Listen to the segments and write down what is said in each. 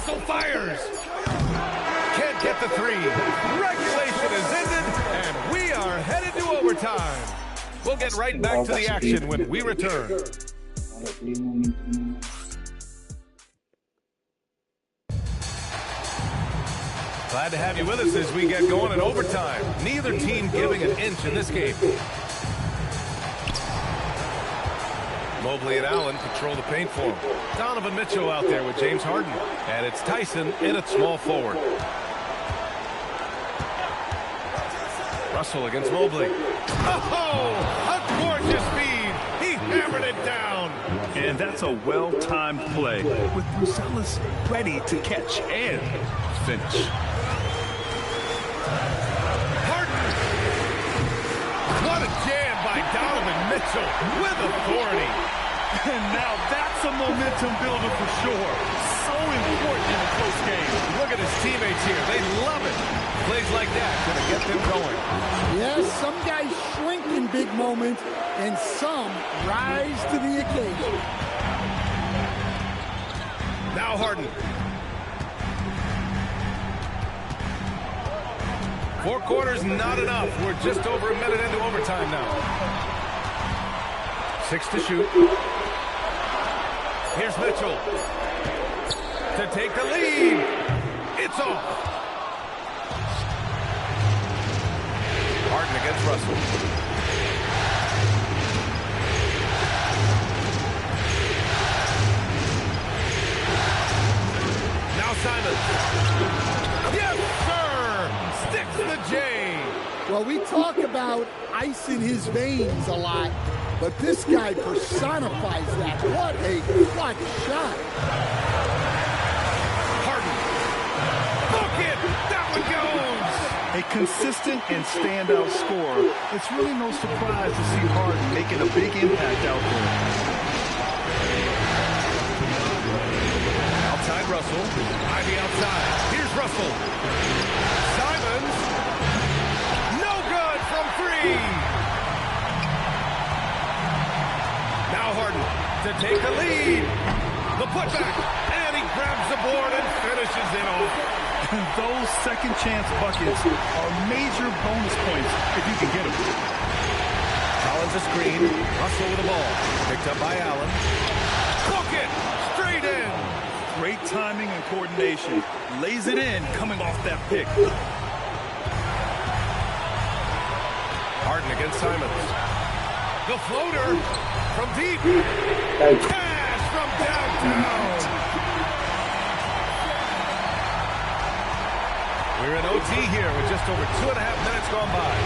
Russell fires. Can't get the three. Regulation is ended, and we are headed to overtime. We'll get right back to the action when we return. Glad to have you with us as we get going in overtime. Neither team giving an inch in this game. Mobley and Allen control the paint for him. Donovan Mitchell out there with James Harden. And it's Tyson in at small forward. Russell against Mobley. Oh, a gorgeous feed. He hammered it down. And that's a well-timed play with Brucelis ready to catch and finish. Harden. What a jam by Donovan Mitchell with authority. And now that's a momentum builder for sure. So important in a close game. Look at his teammates here. They love it. Plays like that gonna get them going. Yes, some guys shrink in big moments, and some rise to the occasion. Now Harden. 4 quarters, not enough. We're just over a minute into overtime now. 6 to shoot. Here's Mitchell to take the lead. It's off. Harden against Russell. Now Simons. Yes, sir! Sticks the J. Well, we talk about ice in his veins a lot, but this guy personifies that. What a clutch shot. Harden. Book it! That one goes! A consistent and standout scorer. It's really no surprise to see Harden making a big impact out there. Outside Russell. Ivy outside. Here's Russell. Simons. No good from 3. Now Harden to take the lead. The putback. And he grabs the board and finishes it off. Those second chance buckets are major bonus points if you can get them. Collins a screen. Russell with the ball. Picked up by Allen. Book it. Straight in. Great timing and coordination. Lays it in coming off that pick. Harden against Simons. The floater from deep. Cash from downtown. We're in OT here with just over 2.5 minutes gone by.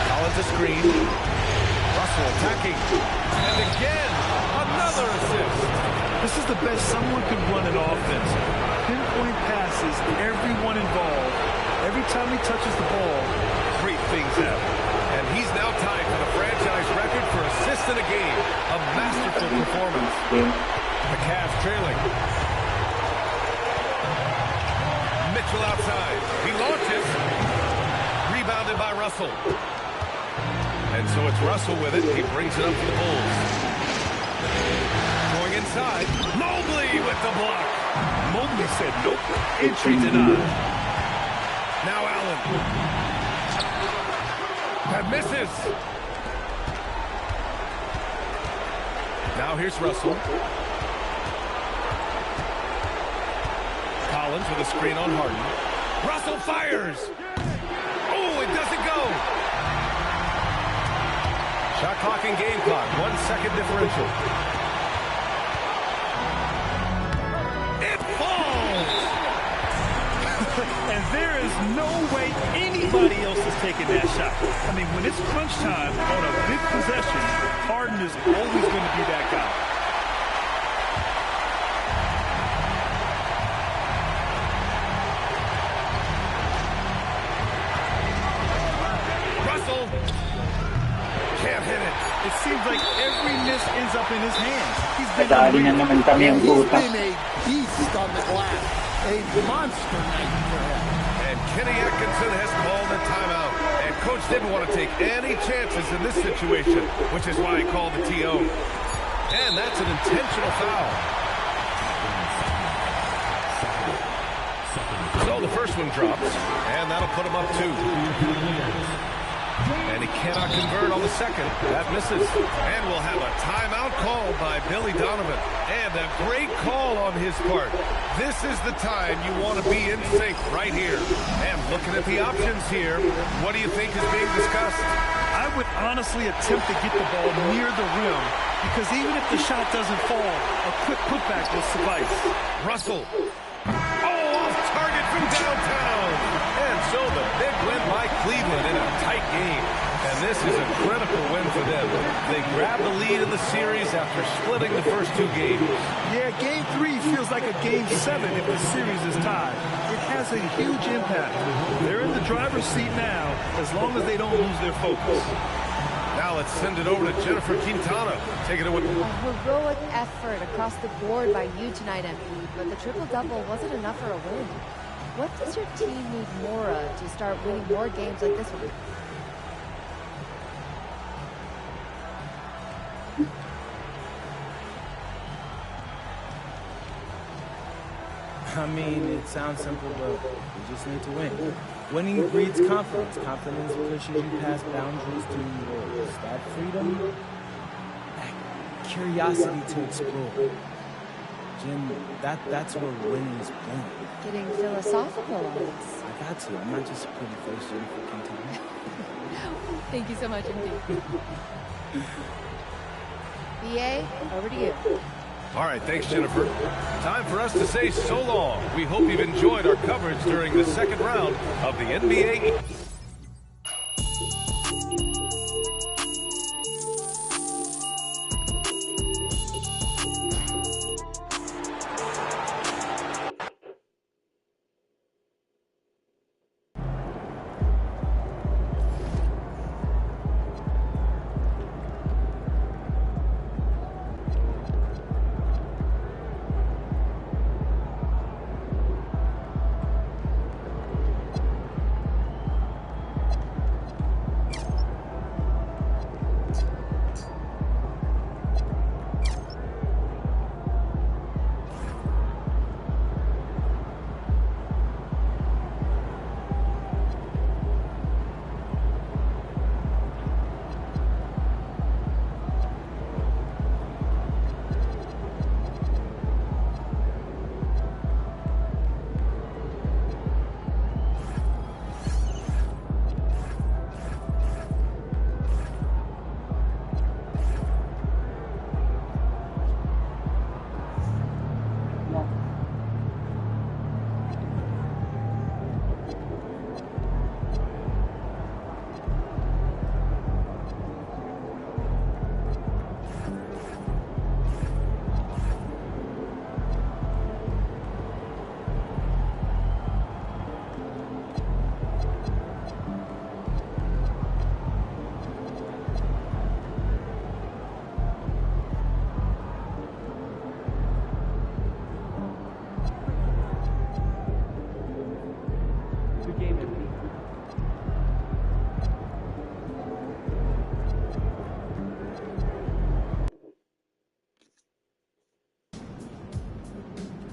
Collins a screen. Russell attacking. And again, another assist. This is the best someone could run an offense. Pinpoint passes, everyone involved. Every time he touches the ball, great things happen. And he's now tied for the franchise record for assists in a game. A masterful performance. The Cavs trailing. Mitchell outside. He launches. Rebounded by Russell. And so it's Russell with it. He brings it up to the Bulls. Going inside. Mobley with the block. Mobley said nope. Entry denied. Now Allen. That misses. Now here's Russell. Collins with a screen on Harden. Russell fires. Oh, it doesn't go. Shot clock and game clock. 1 second differential. It falls. And there is no way anybody else is taking that shot. I mean, when it's crunch time on a big possession, Harden is always going to be that guy. Can't hit it. It seems like every miss ends up in his hands. He's been Dali na naman kami ang He's puta. been a beast on the glass. A monster night for him. And Kenny Atkinson has called a timeout. And Coach didn't want to take any chances in this situation, which is why he called the TO. And that's an intentional foul. Oh, the first one drops, and that'll put him up 2. And he cannot convert on the second. That misses. And we'll have a timeout called by Billy Donovan. And a great call on his part. This is the time you want to be in sync right here. And looking at the options here, what do you think is being discussed? I would honestly attempt to get the ball near the rim, because even if the shot doesn't fall, a quick putback will suffice. Russell. Oh, off target from downtown. And so the big win by Cleveland in a tight game. And this is a critical win for them. They grab the lead in the series after splitting the first 2 games. Yeah, Game 3 feels like a Game 7 if the series is tied. It has a huge impact. They're in the driver's seat now, as long as they don't lose their focus. Now let's send it over to Jennifer Quintana. Take it away. A heroic effort across the board by you tonight, MP, but the triple-double wasn't enough for a win. What does your team need more of to start winning more games like this one? I mean, it sounds simple, but we just need to win. Winning breeds confidence. Confidence pushes you past boundaries towards that freedom, that curiosity to explore. Jim, that's where winning is born. Getting philosophical on this. I got to. I'm not just a pretty face, Jennifer Quintana. Thank you so much, MP. BA, over to you. All right, thanks, Jennifer. Time for us to say so long. We hope you've enjoyed our coverage during the second round of the NBA.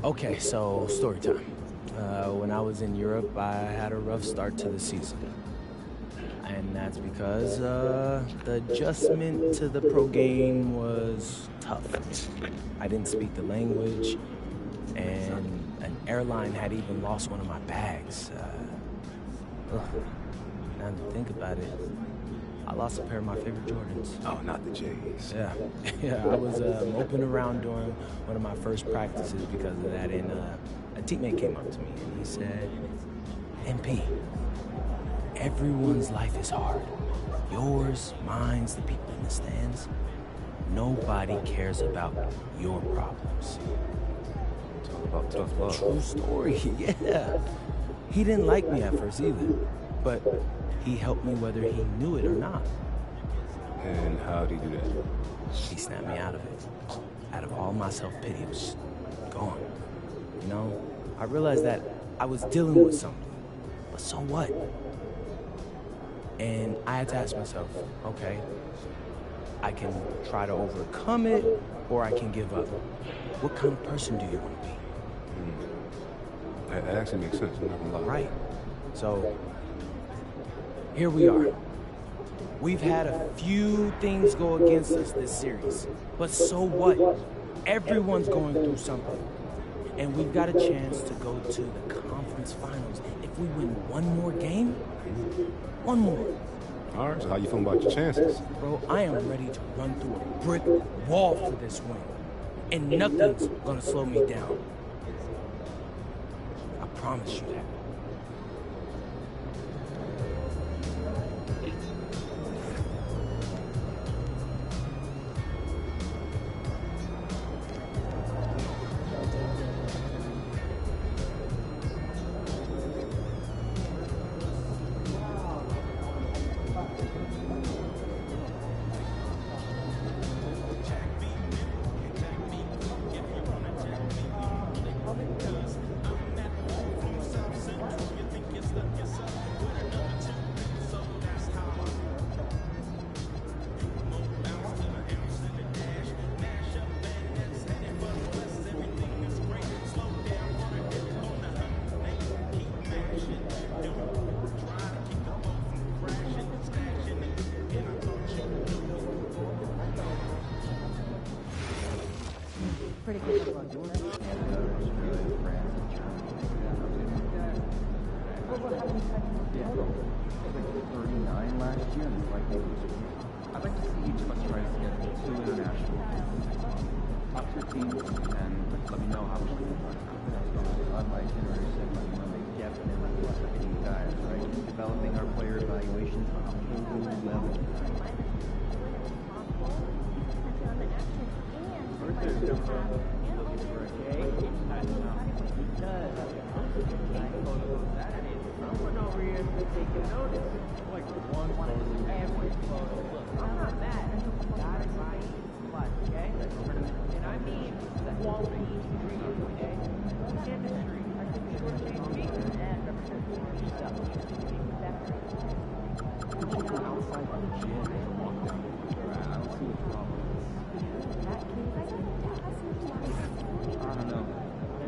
Okay, so story time. When I was in Europe, I had a rough start to the season. And that's because the adjustment to the pro game was tough. I didn't speak the language, and an airline had even lost one of my bags. Now to think about it, I lost a pair of my favorite Jordans. Oh, not the J's. Yeah, yeah. I was moping around during one of my first practices because of that, and a teammate came up to me and he said, "MP, everyone's life is hard. Yours, mine, the people in the stands. Nobody cares about your problems." Talk about tough love. True story, yeah. He didn't like me at first either, but he helped me whether he knew it or not. And how'd he do that? He snapped me out of it. Out of all my self-pity, it was gone. You know, I realized that I was dealing with something, but so what? And I had to ask myself, okay, I can try to overcome it, or I can give up. What kind of person do you want to be? It actually makes sense. I'm not gonna lie. Right. So, here we are. We've had a few things go against us this series. But so what? Everyone's going through something. And we've got a chance to go to the conference finals if we win one more game. One more. All right, so how you feeling about your chances? Bro, I am ready to run through a brick wall for this win. And nothing's gonna slow me down. I promise you that. Pretty good. I'd like to see each of us try to get 2 international. Talk to your team and let me know how much we can run. On my itinerary said Monday, definitely you guys, right? Developing our player evaluations on a whole new level. Someone over here is taking notice. Like one every photo. Look, I'm not mad. Got it right. But, okay? And I mean quality ingredients, okay? Chemistry. I could be shortchanged me and represent more stuff. Outside the gym and walk down. I don't see what's wrong with this. I don't know.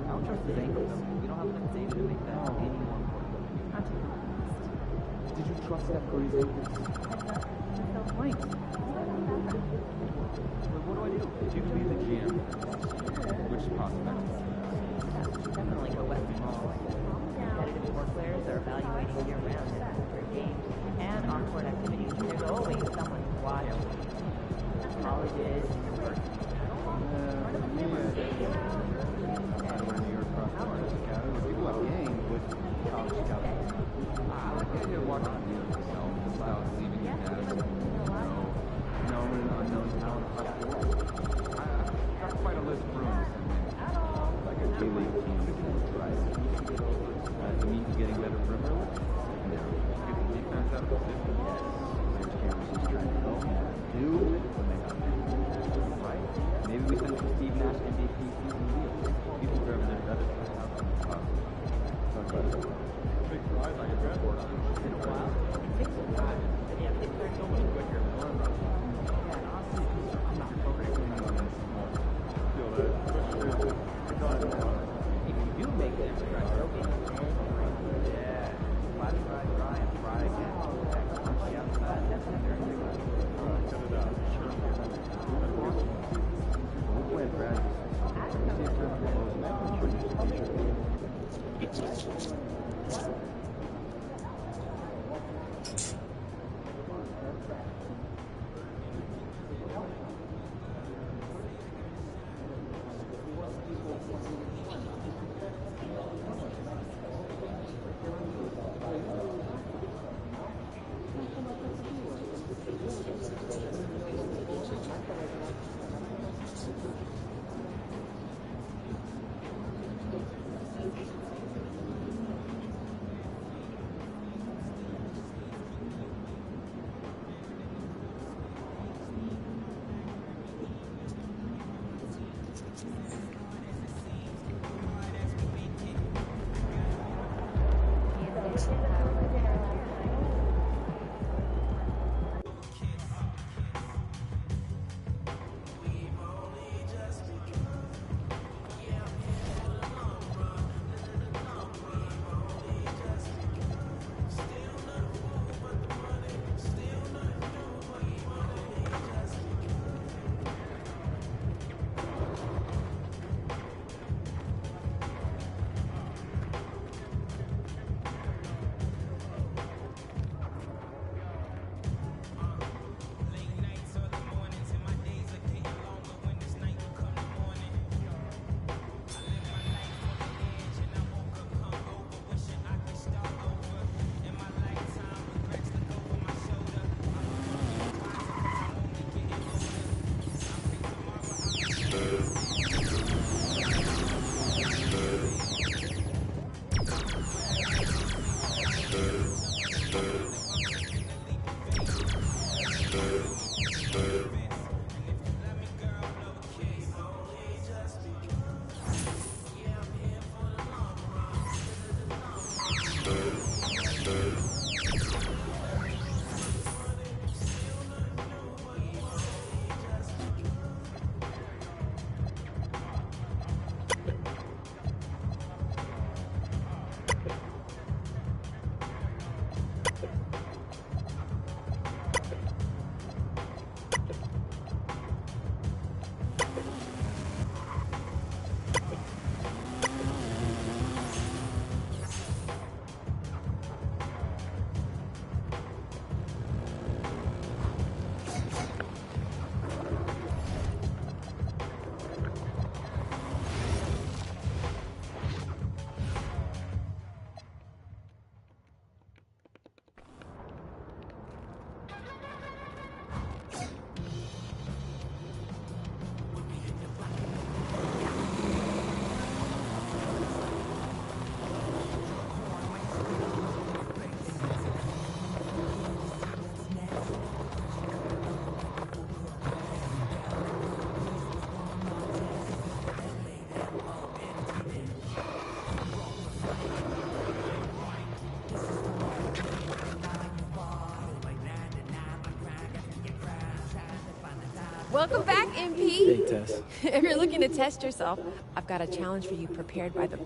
I'll trust his ankle though. We don't have enough data to make that any more important. Did you trust Steph Curry's ankles? Right. But what do I do? If you could be the GM, which prospect? Definitely go West Mall. Competitive sport players are evaluating year-round after games and on-court activities. There's always someone wild. Colleges, universities. New York Cross-Court Academy. People have games with college scouting. I like the idea of walking on the yourself without leaving your dad. Known and unknown talent across the world. I've got quite a list of rooms. Like a G-League team that can rise. To meet getting better perimeter. Get the defense out of position. Yes. Players can't resist trying to go. Do when they have to. Welcome back, MP. Hey, Tess. If you're looking to test yourself, I've got a challenge for you prepared by the...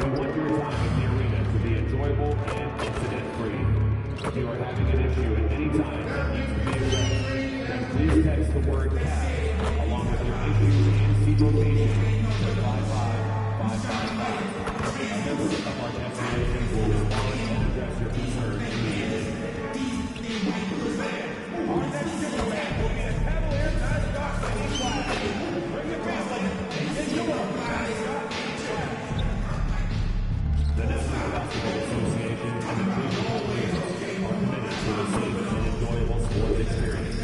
We want your time in the arena to be enjoyable and incident-free. If you are having an issue at any time that needs to be addressed, then please text the word CAT along with your issue and seat location to 55555. A member of our destination will respond and address your concern immediately. Our next Superman will be a Cavalier mascot Eddie Flash. Bring your family and enjoy the mascot. The National Basketball Association and the Cleveland Police are committed to a safe and enjoyable sports experience.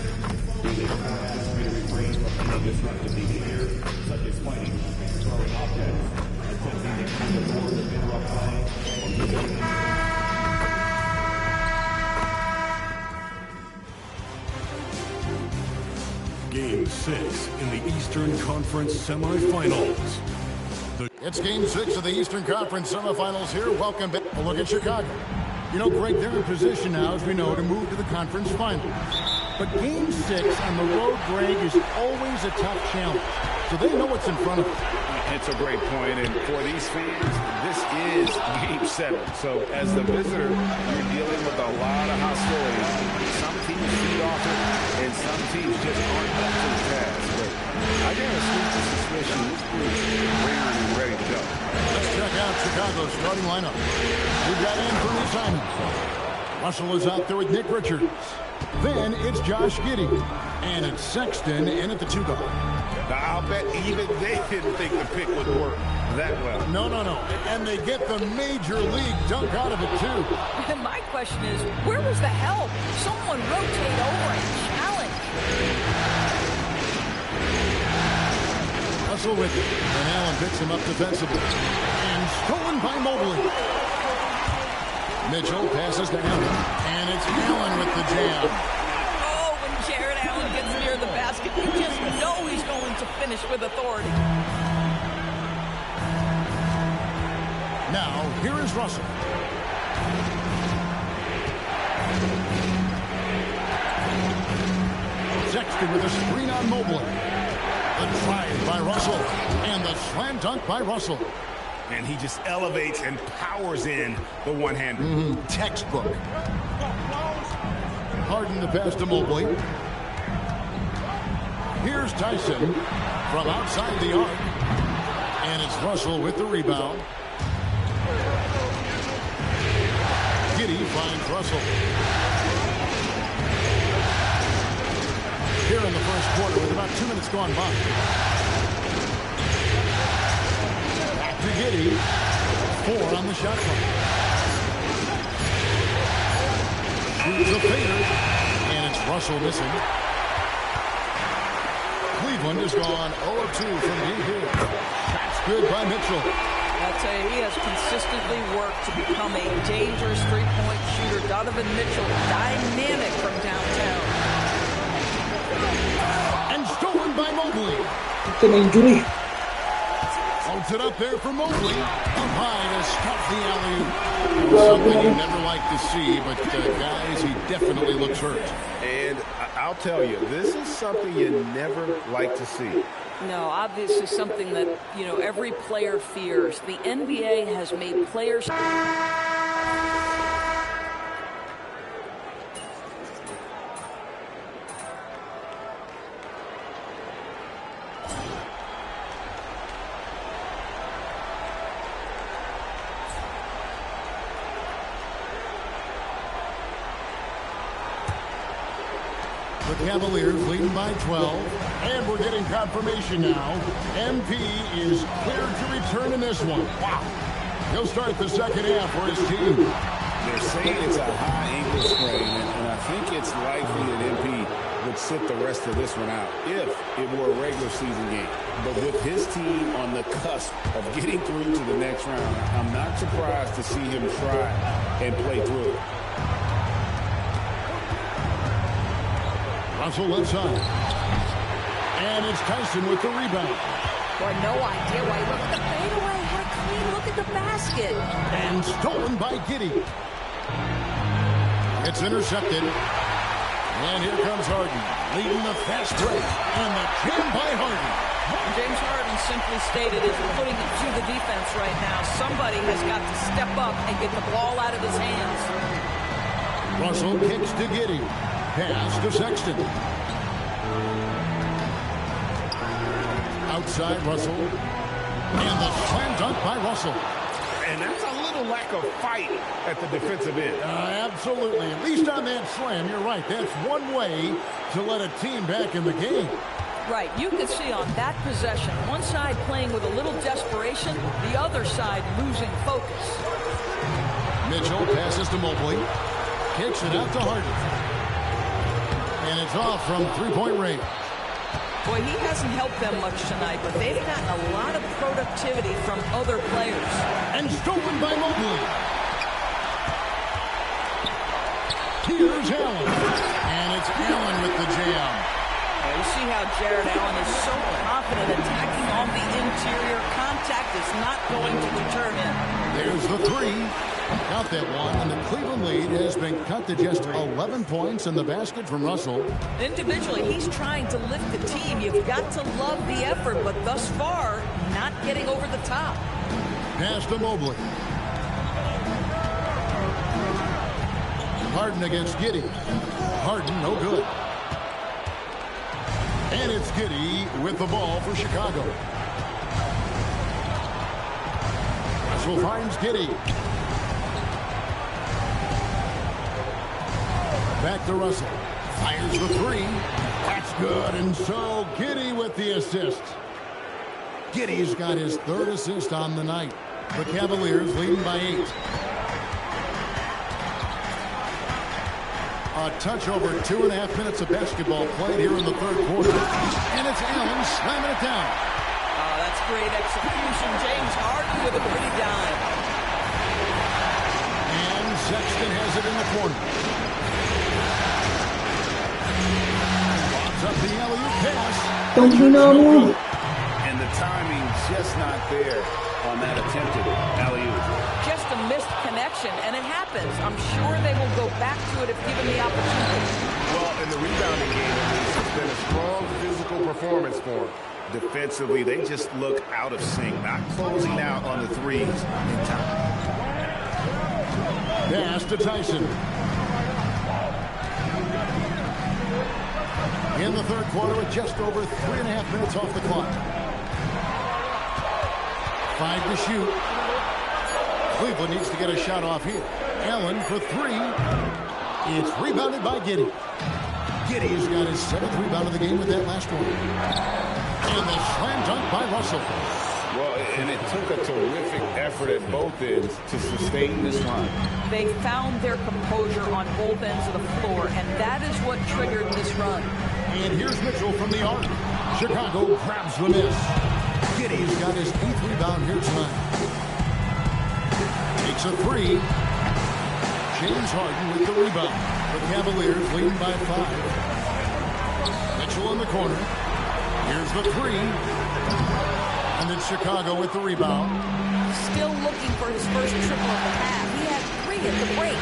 We therefore ask you to refrain from any disruptive behavior, such as fighting, throwing objects, attempting to climb the board of interrupt play, or using Game 6 in the Eastern Conference semifinals. It's Game 6 of the Eastern Conference semifinals here. Welcome back. A look at Chicago. You know, Greg, they're in position now, as we know, to move to the conference finals. But Game 6 on the road, Greg, is always a tough challenge. So they know what's in front of them. It's a great point, and for these fans, this is Game 7. So as the visitor, you're dealing with a lot of hostility. Some teams feed off it, and some teams just aren't up to the task. But I got a sneaky suspicion this group is raring and ready to go. Let's check out Chicago's starting lineup. We've got Anthony Simons. Russell is out there with Nick Richards. Then it's Josh Giddey. And it's Sexton in at the 2 guard. Now, I'll bet even they didn't think the pick would work that well. No. And they get the major league dunk out of it, too. And my question is, where was the help? Someone rotate over and challenge. Russell with it. And Allen picks him up defensively. And stolen by Mobley. Mitchell passes to Allen. And it's Allen with the jam. Oh, when Jared Allen gets near the basket, you just know he's going to finish with authority. Now, here is Russell. Sexton with a screen on Mobley. The drive by Russell. And the slam dunk by Russell. And he just elevates and powers in the one-hander. Textbook. Harden the pass to Mobley. Here's Tyson from outside the arc. And it's Russell with the rebound. Giddey finds Russell. Here in the first quarter with about 2 minutes gone by. Back to Giddey. 4 on the shot clock. Shoots a fader. And it's Russell missing. Cleveland has gone 0-2 from deep here. That's good by Mitchell. I'll tell you, he has consistently worked to become a dangerous three-point shooter. Donovan Mitchell, dynamic from downtown. And stolen by Mobley. It's an injury. Holds it up there for Mobley. Up high to stop the alley-oop. Something you never like to see, but guys, he definitely looks hurt. And I'll tell you, this is something you never like to see. No, obviously something that, you know, every player fears. The NBA has made players... The Cavaliers leading by 12. And we're getting confirmation now. MP is cleared to return in this one. Wow. He'll start the second half for his team. They're saying it's a high ankle sprain, and I think it's likely that MP would sit the rest of this one out if it were a regular season game. But with his team on the cusp of getting through to the next round, I'm not surprised to see him try and play through it. Russell left side. And it's Tyson with the rebound. Boy, no idea why. Look at the fadeaway. What a clean look at the basket. And stolen by Giddey. It's intercepted. And here comes Harden, leading the fast break, and the jam by Harden. James Harden simply stated is putting it to the defense right now. Somebody has got to step up and get the ball out of his hands. Russell kicks to Giddey. Pass to Sexton. Outside Russell. And the slam dunk by Russell. And that's a little lack of fight at the defensive end. Absolutely. At least on that slam, you're right. That's one way to let a team back in the game. Right. You can see on that possession, one side playing with a little desperation, the other side losing focus. Mitchell passes to Mobley. Kicks it out to Harden. And it's off from three-point range. Boy, he hasn't helped them much tonight, but they've gotten a lot of productivity from other players. And stolen by Mobley. Here's Allen. And it's Allen with the jam. You see how Jared Allen is so confident attacking on the interior. Contact is not going to deter him. There's the three. Got that one, and the Cleveland lead has been cut to just 11 points in the basket from Russell. Individually, he's trying to lift the team. You've got to love the effort, but thus far, not getting over the top. Pass to Mobley. Harden against Giddey. Harden, no good. And it's Giddey with the ball for Chicago. Russell finds Giddey. Back to Russell. Fires the three. That's good. And so Giddey with the assist. Giddey's got his third assist on the night. The Cavaliers leading by 8. A touch over 2.5 minutes of basketball played here in the third quarter. And it's Allen slamming it down. Oh, that's great execution. James Harden with a pretty dime. And Sexton has it in the corner. Lobs up the alley-oop pass. Don't you know? And the timing just not there on that attempted alley-oop. Just a missed connection, and it happens. I'm sure they will go back to it if given the opportunity. Well, in the rebounding game, at least, it's been a strong physical performance for them. Defensively, they just look out of sync, not closing out on the threes in time. Pass to Tyson. In the third quarter with just over 3.5 minutes off the clock. 5 to shoot. Cleveland needs to get a shot off here. Allen for 3. It's rebounded by Giddey. Giddey's got his 7th rebound of the game with that last one. And the slam dunk by Russell. Well, and it took a terrific effort at both ends to sustain this run. They found their composure on both ends of the floor, and that is what triggered this run. And here's Mitchell from the arc. Chicago grabs the miss. Giddey's got his 8th rebound here tonight. Takes a 3. James Harden with the rebound. The Cavaliers leading by 5. Mitchell in the corner. Here's the 3. And then Chicago with the rebound. Still looking for his first triple of the half. He had 3 at the break.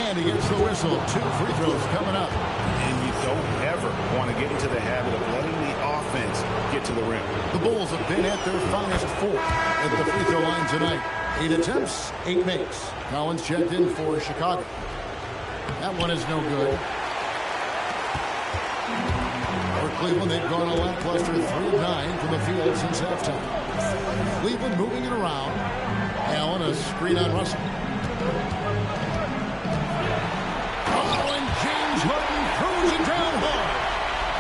And he gets the whistle. 2 free throws coming up. And you don't ever want to get into the habit of letting the offense get to the rim. The Bulls have been at their finest 4 at the free throw line tonight. 8 attempts, 8 makes. Collins checked in for Chicago. That one is no good. For Cleveland, they've gone a lackluster 3 of 9 from the field since halftime. Cleveland moving it around. Allen, a screen on Russell. Oh, and James Harden throws it down hard.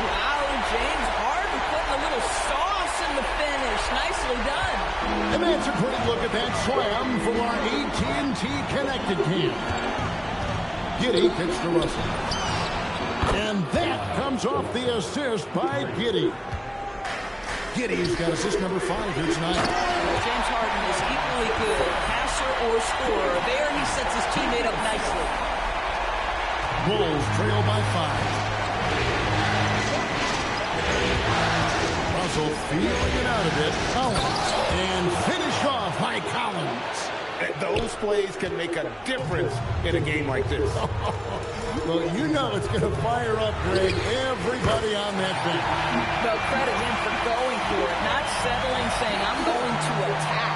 Wow, James Harden putting a little sauce in the finish. Nicely done. And that's a quick look at that slam from our AT&T Connected Cam. Giddey kicks to Russell. And that comes off the assist by Giddey. Giddey's got assist number 5 here tonight. James Harden is equally good, passer or scorer. There he sets his teammate up nicely. Bulls trail by 5. Russell feeling it out a bit. Collins. And finished off by Collins. Those plays can make a difference in a game like this. Well, you know it's going to fire up, Greg, everybody on that bench. Well, credit him for going for it, not settling, saying, I'm going to attack.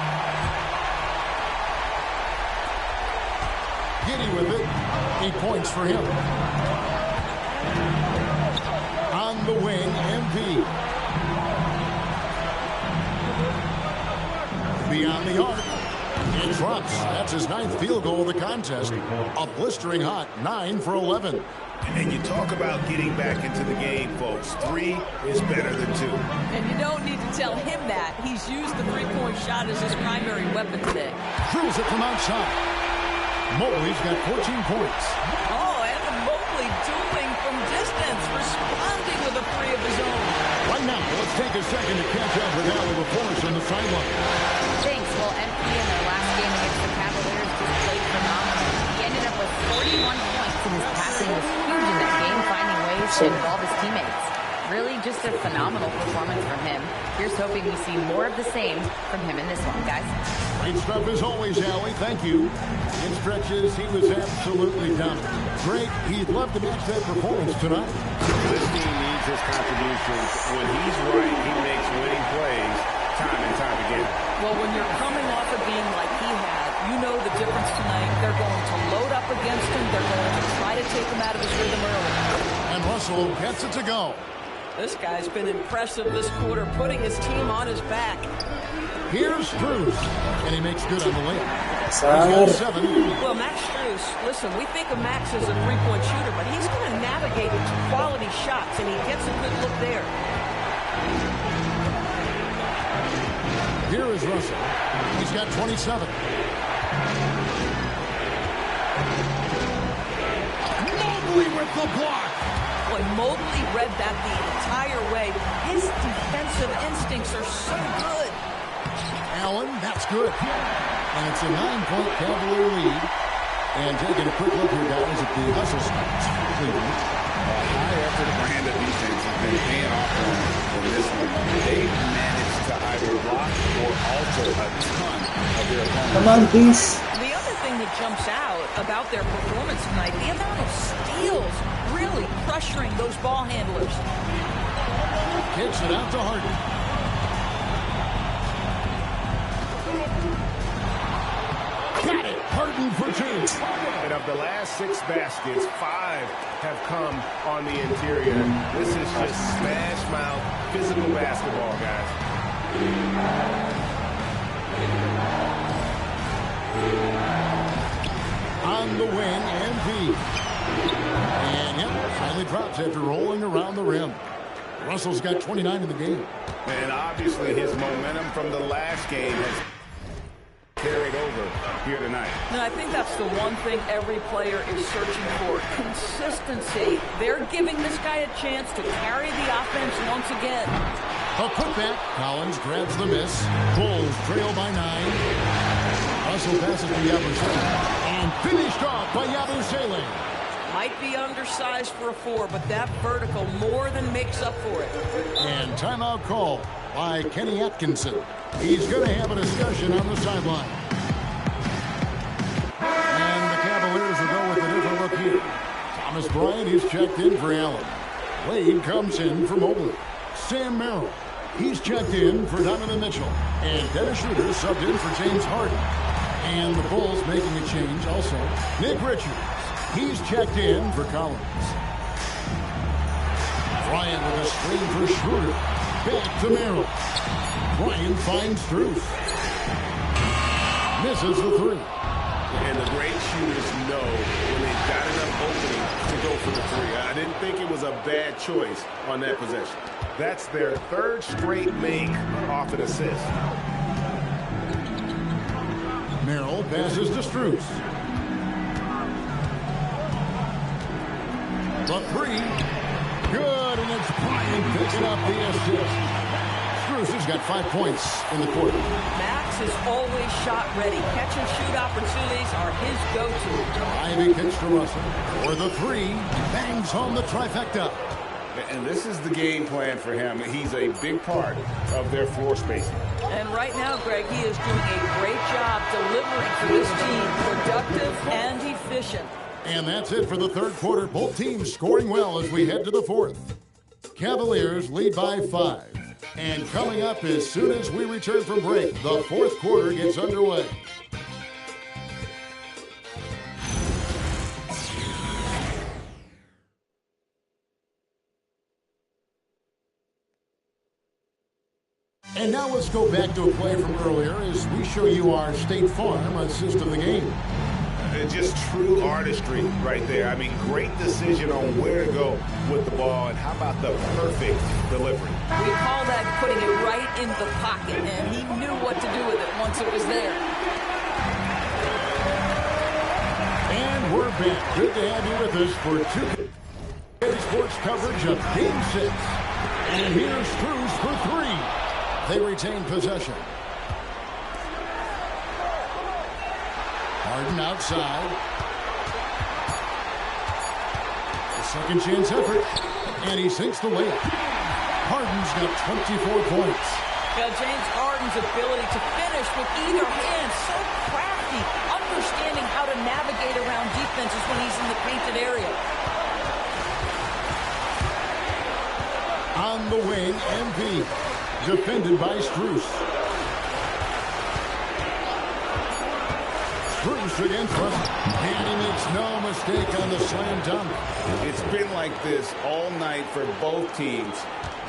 Giddy with it. 8 points for him. On the wing, MP. Beyond the arc. It drops. That's his 9th field goal of the contest. A blistering hot 9 for 11. And you talk about getting back into the game, folks. 3 is better than 2. And you don't need to tell him that. He's used the three-point shot as his primary weapon today. Drills it from outside. Mobley's got 14 points. Oh, and Mobley dueling from distance, responding with a three of his own. Right now, let's take a second to catch up with Allie LaForce on the sideline. Thanks. Well, MP in their last game against the Cavaliers just played phenomenal. He ended up with 41 points, and his passing was huge in that game, finding ways to involve his teammates. Really just a phenomenal performance from him. Here's hoping we see more of the same from him in this one, guys. Great stuff as always, Allie. Thank you. In stretches, he was absolutely dominant. Greg, he'd love to match that performance tonight. This team needs his contributions. When he's right, he makes winning plays time and time again. Well, when you're coming off a game like he had, you know the difference tonight. They're going to load up against him. They're going to try to take him out of his rhythm early. And Russell gets it to go. This guy's been impressive this quarter, putting his team on his back. Here's Strus, and he makes good on the layup. He's got 7. Well, Max Strus, listen, we think of Max as a three-point shooter, but he's going to navigate into quality shots, and he gets a good look there. Here is Russell. He's got 27. Mobley with the block. Boy, Mobley read that the entire way. His defensive instincts are so good. Allen, that's good. And it's a 9-point Cavalier lead. And taking a quick look here, guys, at the hustle stats for Cleveland. High-effort brand of defense has been paying off on this one. They've managed to either block or alter a ton of their opponents. Come on, please. The other thing that jumps out about their performance tonight, the amount of steals really pressuring those ball handlers. Kicks it out to Harden. Got it. Harden for 2. And of the last 6 baskets, 5 have come on the interior. This is just smash mouth physical basketball, guys. On the wing, MP. And yep, finally drops after rolling around the rim. Russell's got 29 in the game. And obviously his momentum from the last game has carried over here tonight. And I think that's the one thing every player is searching for. Consistency. They're giving this guy a chance to carry the offense once again. A putback. Collins grabs the miss. Bulls trail by 9. Russell passes to Yabusele. And finished off by Yabusele. Might be undersized for a 4, but that vertical more than makes up for it. And timeout call by Kenny Atkinson. He's going to have a discussion on the sideline. And the Cavaliers will go with a different look here. Thomas Bryant is checked in for Allen. Wade comes in for Mobley. Sam Merrill, he's checked in for Donovan Mitchell. And Dennis Schroeder subbed in for James Harden. And the Bulls making a change also. Nick Richards, he's checked in for Collins. Bryant with a screen for Schroeder. Back to Merrill. Bryant finds Strus. Misses the 3. And the great shooters know when they've got enough opening to go for the 3. I didn't think it was a bad choice on that possession. That's their 3rd straight make off an assist. Merrill passes to Strus. The 3. Good, and it's Bryant picking up the assist. Strus has got 5 points in the quarter. Max is always shot ready. Catch and shoot opportunities are his go-to. Ivy kicks to Russell. For the 3, bangs home the trifecta. And this is the game plan for him. He's a big part of their floor spacing. And right now, Greg, he is doing a great job delivering for this transition. And that's it for the third quarter. Both teams scoring well as we head to the fourth. Cavaliers lead by 5. And coming up as soon as we return from break, the fourth quarter gets underway. And now let's go back to a play from earlier as we show you our State Farm assist of the game. Just true artistry right there. I mean, great decision on where to go with the ball, and how about the perfect delivery? We call that putting it right in the pocket, and he knew what to do with it once it was there. And we're back. Good to have you with us for 2K Sports coverage of Game 6. And here's Strus for 3. They retain possession. Harden outside. The second chance effort. And he sinks the layup. Harden's got 24 points. Yeah, James Harden's ability to finish with either hand, so crafty, understanding how to navigate around defenses when he's in the painted area. On the wing, MP. Defended by Strus. Strus against Russell. And he makes no mistake on the slam dunk. It's been like this all night for both teams.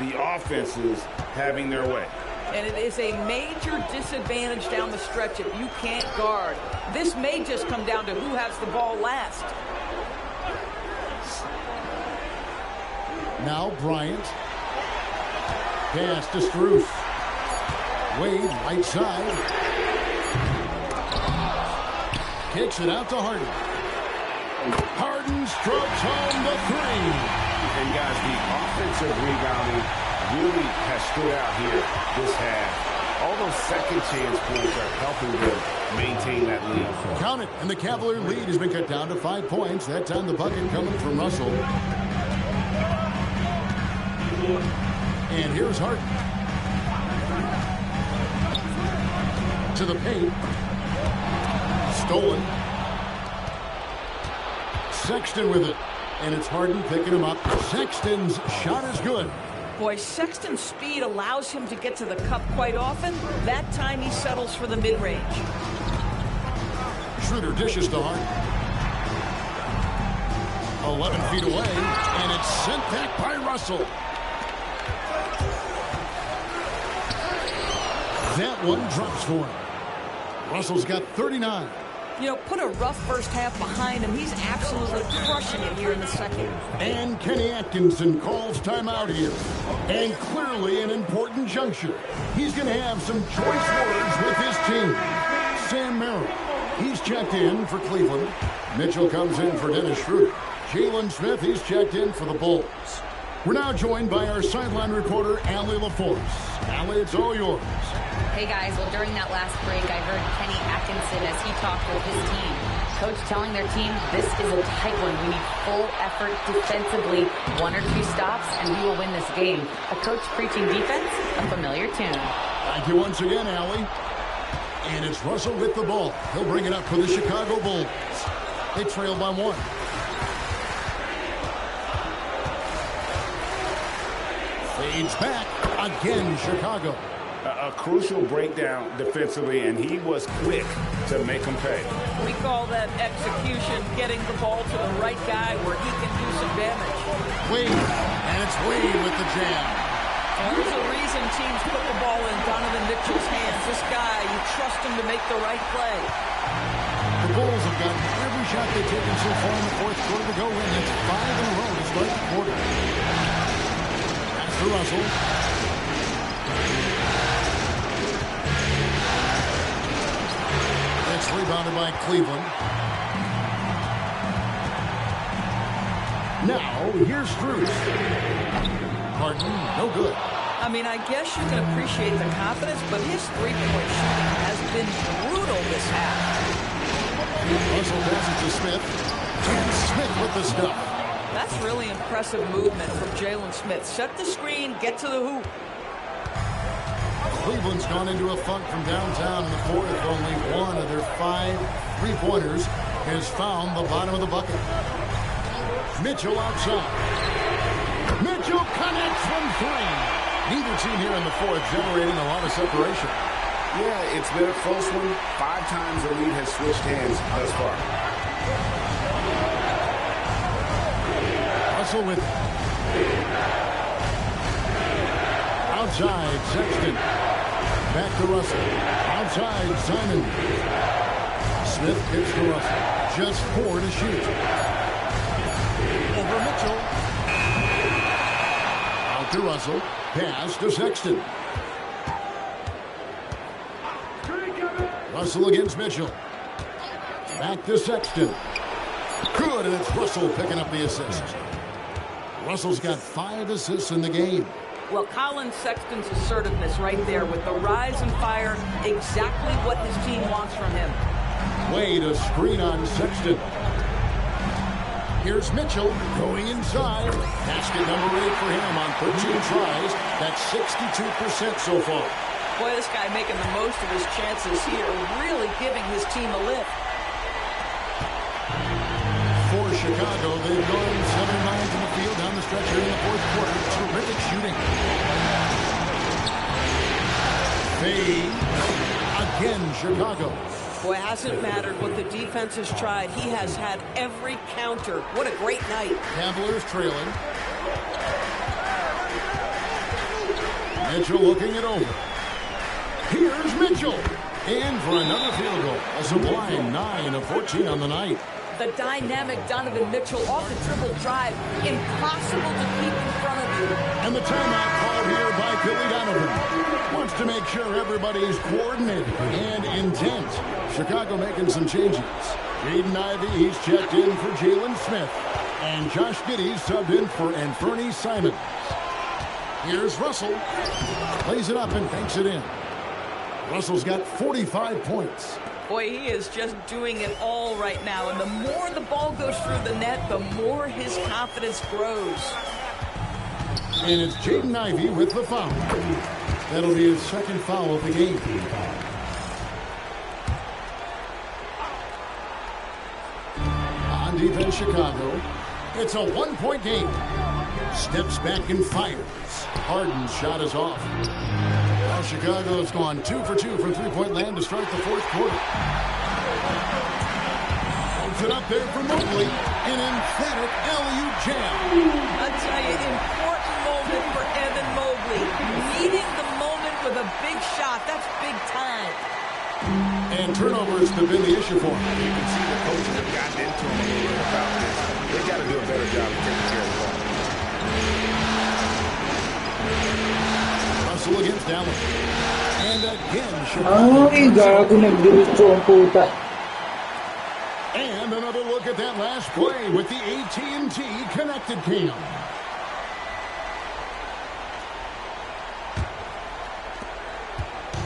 The offenses having their way. And it is a major disadvantage down the stretch if you can't guard. This may just come down to who has the ball last. Now Bryant. Pass to Strus. Wade, right side. Kicks it out to Harden. Harden strokes home the 3. And guys, the offensive rebounding really has stood out here this half. All those second chance points are helping them maintain that lead. Count it, and the Cavalier lead has been cut down to 5 points. That time the bucket coming from Russell. And here's Harden. To the paint. Stolen. Sexton with it. And it's Harden picking him up. Sexton's shot is good. Boy, Sexton's speed allows him to get to the cup quite often. That time he settles for the mid-range. Schroeder dishes to Harden. 11 feet away. And it's sent back by Russell. That one drops for him. Russell's got 39. You know, put a rough first half behind him. He's absolutely crushing it here in the second. And Kenny Atkinson calls timeout here. And clearly an important juncture. He's going to have some choice words with his team. Sam Merrill. He's checked in for Cleveland. Mitchell comes in for Dennis Schroeder. Jalen Smith, he's checked in for the Bulls. We're now joined by our sideline reporter, Allie LaForce. Allie, it's all yours. Hey guys, well during that last break I heard Kenny Atkinson as he talked with his team. Coach telling their team this is a tight one. We need full effort defensively, 1 or 2 stops and we will win this game. A coach preaching defense, a familiar tune. Thank you once again, Allie. And it's Russell with the ball. He'll bring it up for the Chicago Bulls. They trail by 1. Fades back. Again, Chicago. A crucial breakdown defensively, and he was quick to make him pay. We call that execution, getting the ball to the right guy where he can do some damage. Wade, and it's Wade with the jam. There's a reason teams put the ball in Donovan Mitchell's hands. This guy, you trust him to make the right play. The Bulls have gotten every shot they've taken so far in the fourth quarter to go in. That's 5 in a row to start the quarter. That's to Russell. It's rebounded by Cleveland. Now, here's Strus. Harden, no good. I mean, I guess you can appreciate the confidence, but his three-point shooting has been brutal this half. Russell passes to Smith. And Smith with the stuff. That's really impressive movement from Jalen Smith. Set the screen, get to the hoop. Cleveland's gone into a funk from downtown in the fourth. Only 1 of their 5 3-pointers has found the bottom of the bucket. Mitchell outside. Mitchell connects from three. Neither team here in the fourth generating a lot of separation. Yeah, it's been a close one. 5 times the lead has switched hands thus far. Russell with it. Outside, Sexton. Back to Russell. Outside, Simon. Smith gets to Russell. Just 4 to shoot. Over Mitchell. Out to Russell. Pass to Sexton. Russell against Mitchell. Back to Sexton. Good, and it's Russell picking up the assist. Russell's got 5 assists in the game. Well, Colin Sexton's assertiveness right there with the rise and fire, exactly what his team wants from him. Wade a screen on Sexton. Here's Mitchell going inside. Basket number 8 for him on 13 tries. That's 62% so far. Boy, this guy making the most of his chances here, really giving his team a lift. For Chicago, they've gone 7 lines in the field down the stretch here in the fourth quarter. Terrific shooting. Fade. Again, Chicago. Boy, it hasn't mattered what the defense has tried. He has had every counter. What a great night. Cavaliers trailing. Mitchell looking it over. Here's Mitchell. And for another field goal. A sublime 9 of 14 on the night. The dynamic Donovan Mitchell off the dribble drive. Impossible to keep in front of you. And the timeout called here by Billy Donovan. Wants to make sure everybody's coordinated and intent. Chicago making some changes. Jaden Ivey, he's checked in for Jalen Smith. And Josh Giddey subbed in for Anthony Simons. Here's Russell. Plays it up and banks it in. Russell's got 45 points. Boy, he is just doing it all right now. And the more the ball goes through the net, the more his confidence grows. And it's Jaden Ivey with the foul. That'll be his second foul of the game. On defense, Chicago. It's a 1-point game. Steps back and fires. Harden's shot is off. Now Chicago's gone 2 for 2 from three-point land to start the fourth quarter. Holds it up there for Mobley. An emphatic LU jam. I tell you, important moment for Evan Mobley. Needing the moment with a big shot. That's big time. And turnovers have been the issue for him. You can see the coaches have gotten into him a little bit about this. They got to do a better job of taking care of the ball. Russell against Allen. And again, Ay, gago, nagdiretso ang puta. And another look at that last play with the AT&T connected cam.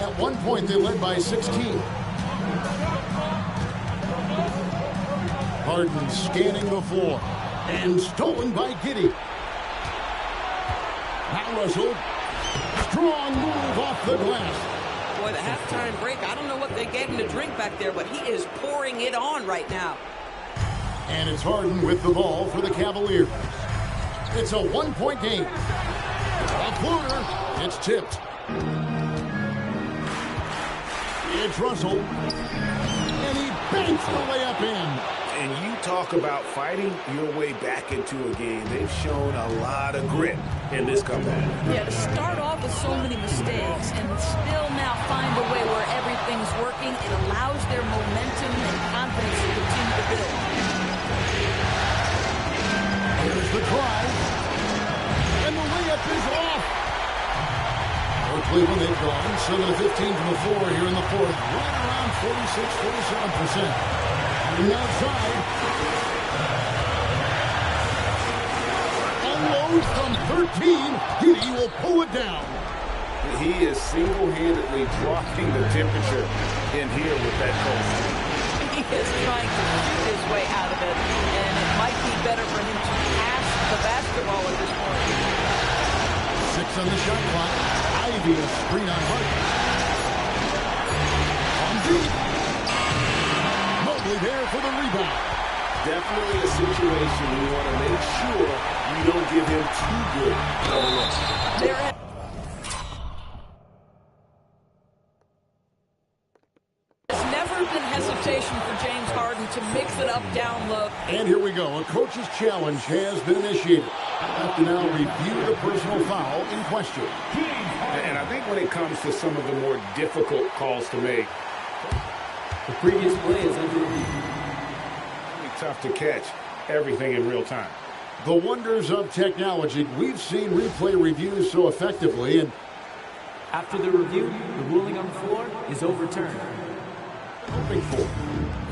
At one point, they led by 16. Harden scanning the floor. And stolen by Giddey. Now Russell. Strong move off the glass. Boy, the halftime break, I don't know what they gave him to drink back there, but he is pouring it on right now. And it's Harden with the ball for the Cavaliers. It's a 1-point game. A floater. It's tipped. It's Russell. And he banks the layup in. And you talk about fighting your way back into a game. They've shown a lot of grit in this comeback. Yeah, to start off with so many mistakes and still now find a way where everything's working, it allows their momentum and confidence to continue to build. Here's the drive. And the layup is off. For Cleveland, they've gone 7 of 15 from the floor here in the fourth. Right around 46-47%. And outside. Unload from 13. Giddey will pull it down. He is single-handedly dropping the temperature in here with that coach. He is trying to shoot his way out of it, and it might be better for him to pass the basketball at this point. 6 on the shot clock. Ivey a screen on Harden. On deep. Mobley there for the rebound. rebound. Definitely a situation you want to make sure you don't give him too good of a look. There's never been hesitation for James Harden to mix it up down low. And here we go. A coach's challenge has been initiated. Have to now review the personal foul in question. And I think when it comes to some of the more difficult calls to make, the previous play is under review. Tough to catch everything in real time. The wonders of technology. We've seen replay reviews so effectively, and after the review, the ruling on the floor is overturned. Hoping for.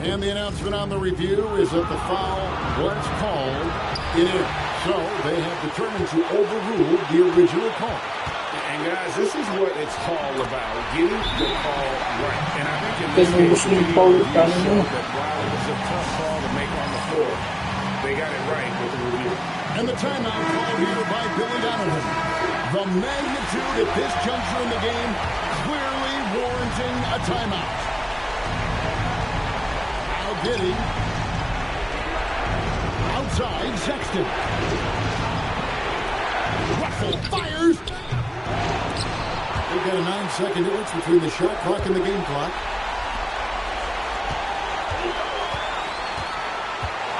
And the announcement on the review is that the foul was called. It is. So they have determined to overrule the original call. And guys, this is what it's all about, getting the call right. And I think in this case, that while it was a tough call to make on the floor, they got it right with the review. And the timeout called here by Billy Donovan. The magnitude at this juncture in the game clearly warranting a timeout. Now getting outside Sexton. Russell fires. They've got a 9-second difference between the shot clock and the game clock.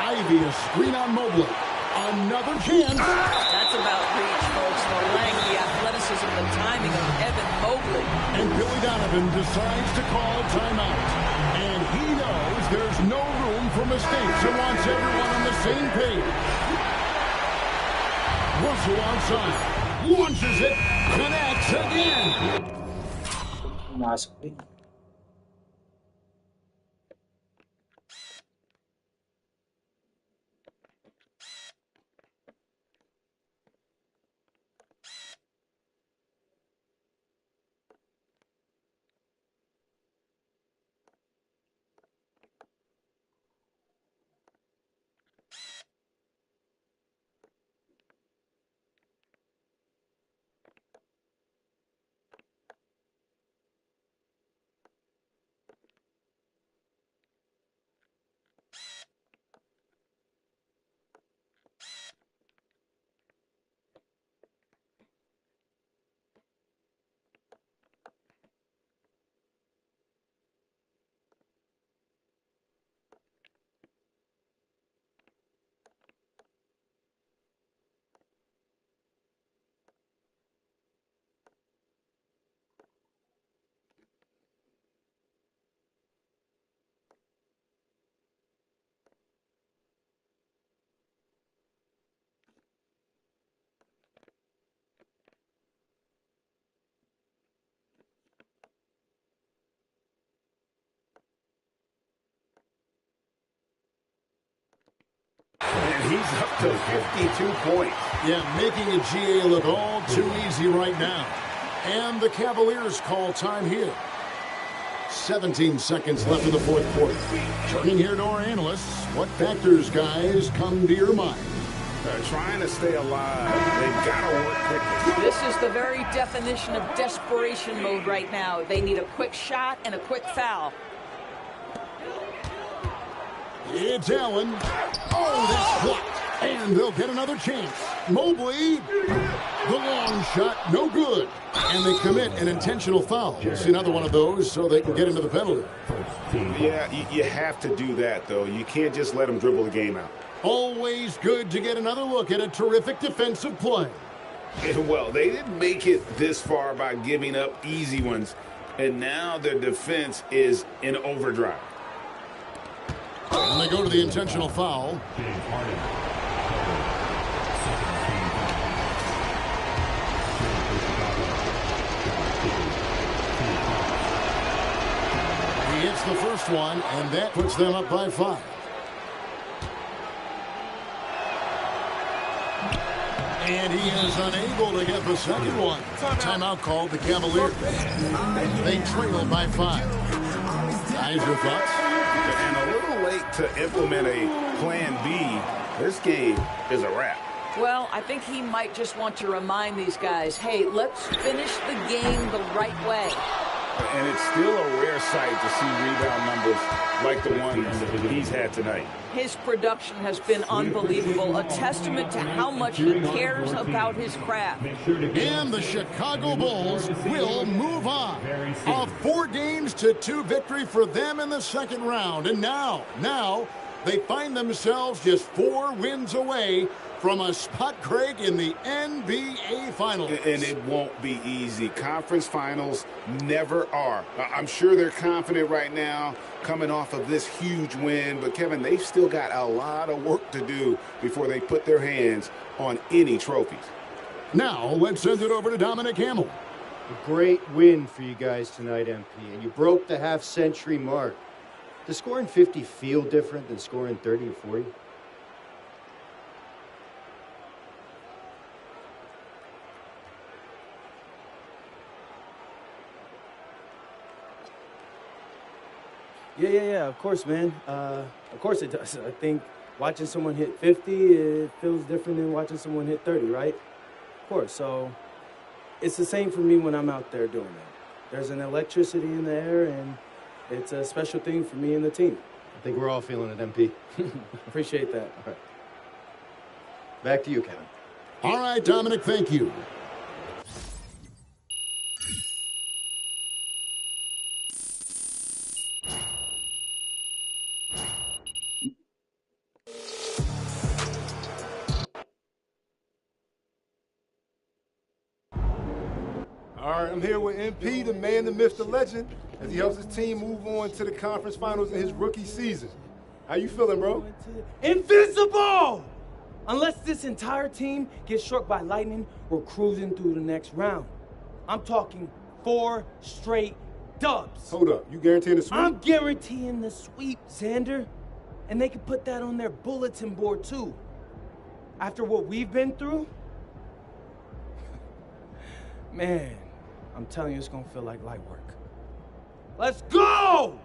Ivy, a screen on Mobley. Another chance. That's about reach, folks. The length, the athleticism, the timing of Evan Mobley. And Billy Donovan decides to call timeout. And he knows there's no room for mistakes and wants everyone on the same page. Russell outside. Launches it. Connects again. And he's up to 52 points. Yeah, making a GA look all too easy right now. And the Cavaliers call time here. 17 seconds left in the fourth quarter. Turning here to our analysts, what factors, guys, come to your mind? Trying to stay alive. They've got to work quickly. This is the very definition of desperation mode right now. They need a quick shot and a quick foul. It's Allen. Oh, that's blocked. And they'll get another chance. Mobley. The long shot, no good. And they commit an intentional foul. See another one of those so they can get into the penalty. Yeah, you have to do that, though. You can't just let them dribble the game out. Always good to get another look at a terrific defensive play. Well, they didn't make it this far by giving up easy ones. And now their defense is in overdrive. And they go to the intentional foul. He hits the first one, and that puts them up by 5. And he is unable to get the second one. Timeout called the Cavaliers. They trail by 5. Guys, your thoughts? And a little late to implement a plan B. This game is a wrap. Well, I think he might just want to remind these guys, hey, let's finish the game the right way. And it's still a rare sight to see rebound numbers like the one he's had tonight. His production has been unbelievable, a testament to how much he cares about his craft. And the Chicago Bulls will move on. A 4-2 victory for them in the second round. And now they find themselves just 4 wins away from a spot, Craig, in the NBA Finals. And it won't be easy. Conference Finals never are. I'm sure they're confident right now coming off of this huge win. But, Kevin, they've still got a lot of work to do before they put their hands on any trophies. Now, let's send it over to Dominic Hamill. A great win for you guys tonight, MP. And you broke the half-century mark. Does scoring 50 feel different than scoring 30 or 40? Yeah, of course, man. Of course it does. I think watching someone hit 50, it feels different than watching someone hit 30, right? Of course. So it's the same for me when I'm out there doing it. There's an electricity in the air, and it's a special thing for me and the team. I think we're all feeling it, MP. Appreciate that. All right. Back to you, Kevin. All right, Dominic, thank you. All right, I'm here with MP, the man, the myth, the legend, as he helps his team move on to the conference finals in his rookie season. How you feeling, bro? Invincible! Unless this entire team gets struck by lightning, we're cruising through the next round. I'm talking 4 straight dubs. Hold up, you guaranteeing the sweep? I'm guaranteeing the sweep, Xander. And they can put that on their bulletin board, too. After what we've been through, man, I'm telling you, it's gonna feel like light work. Let's go!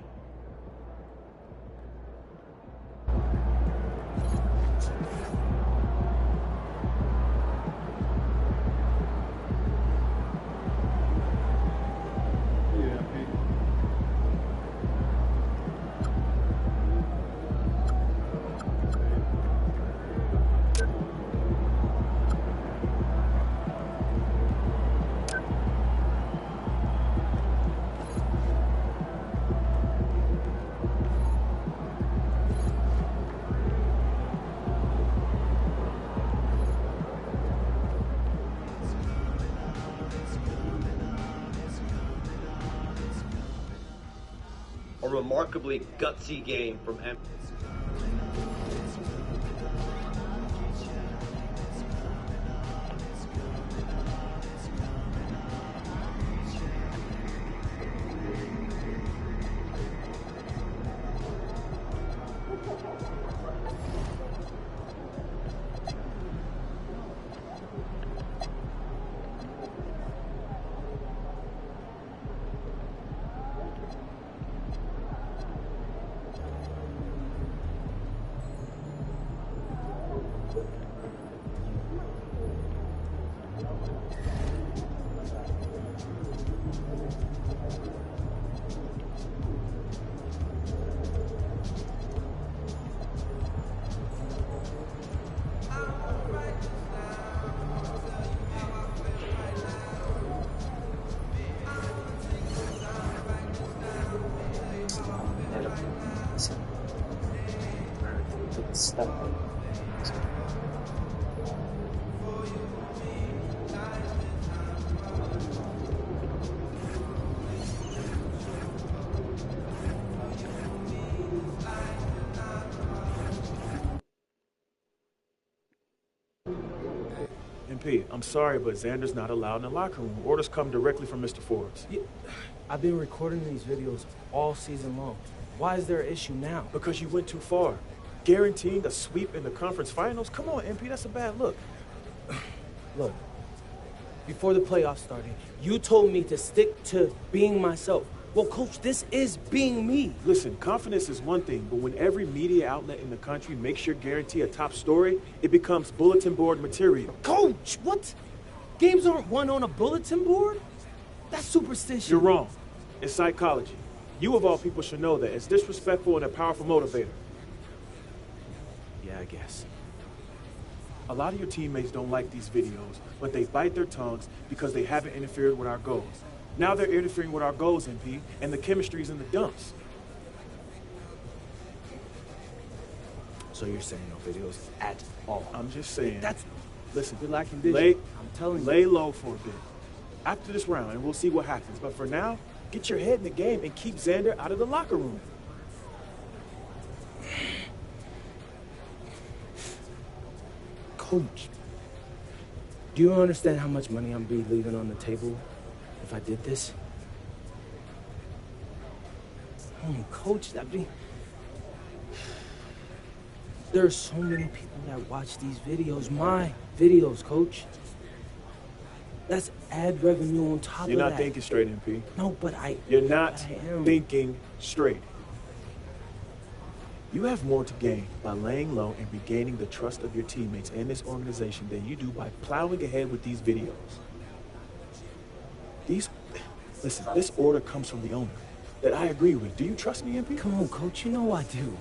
A remarkably gutsy game from M. MP, I'm sorry, but Xander's not allowed in the locker room. Orders come directly from Mr. Forbes. Yeah, I've been recording these videos all season long. Why is there an issue now? Because you went too far. Guaranteeing a sweep in the conference finals? Come on, MP, that's a bad look. Look, before the playoffs started, you told me to stick to being myself. Well, Coach, this is being me. Listen, confidence is one thing, but when every media outlet in the country makes sure guarantee a top story, it becomes bulletin board material. Coach, what? Games aren't won on a bulletin board? That's superstition. You're wrong. and psychology. You, of all people, should know that it's disrespectful and a powerful motivator. Yeah, I guess. A lot of your teammates don't like these videos, but they bite their tongues because they haven't interfered with our goals. Now they're interfering with our goals, MP, and the chemistry's in the dumps. So you're saying no videos at all? I'm just saying. Listen, good luck condition. I'm telling you. Lay low for a bit. After this round, and we'll see what happens. But for now, get your head in the game and keep Xander out of the locker room. Coach, do you understand how much money I'm be leaving on the table if I did this? Coach, there are so many people that watch these videos. My videos, Coach. That's ad revenue on top of that. You're not thinking straight, MP. No, but You're not thinking straight. You have more to gain by laying low and regaining the trust of your teammates and this organization than you do by plowing ahead with these videos. Listen, this order comes from the owner that I agree with. Do you trust me, MP? Come on, Coach, you know I do.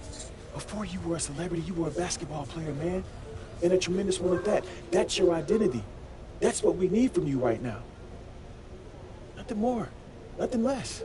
Before you were a celebrity, you were a basketball player, man. And a tremendous one at that. That's your identity. That's what we need from you right now. Nothing more, nothing less.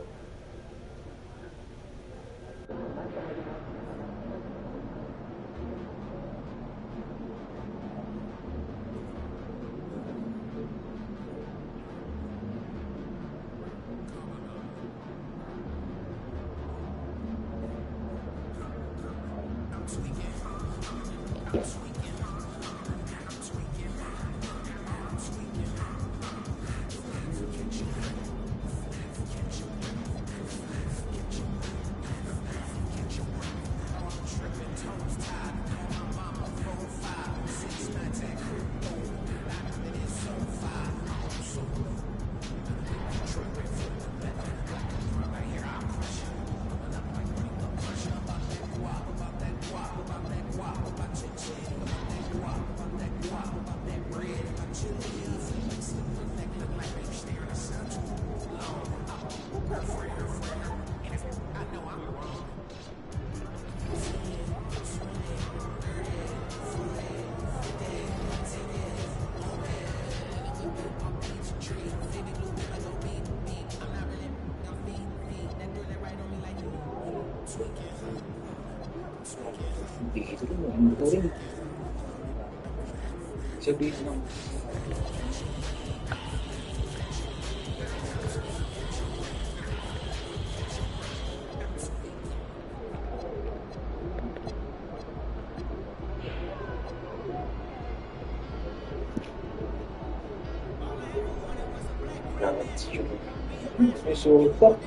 Resulta.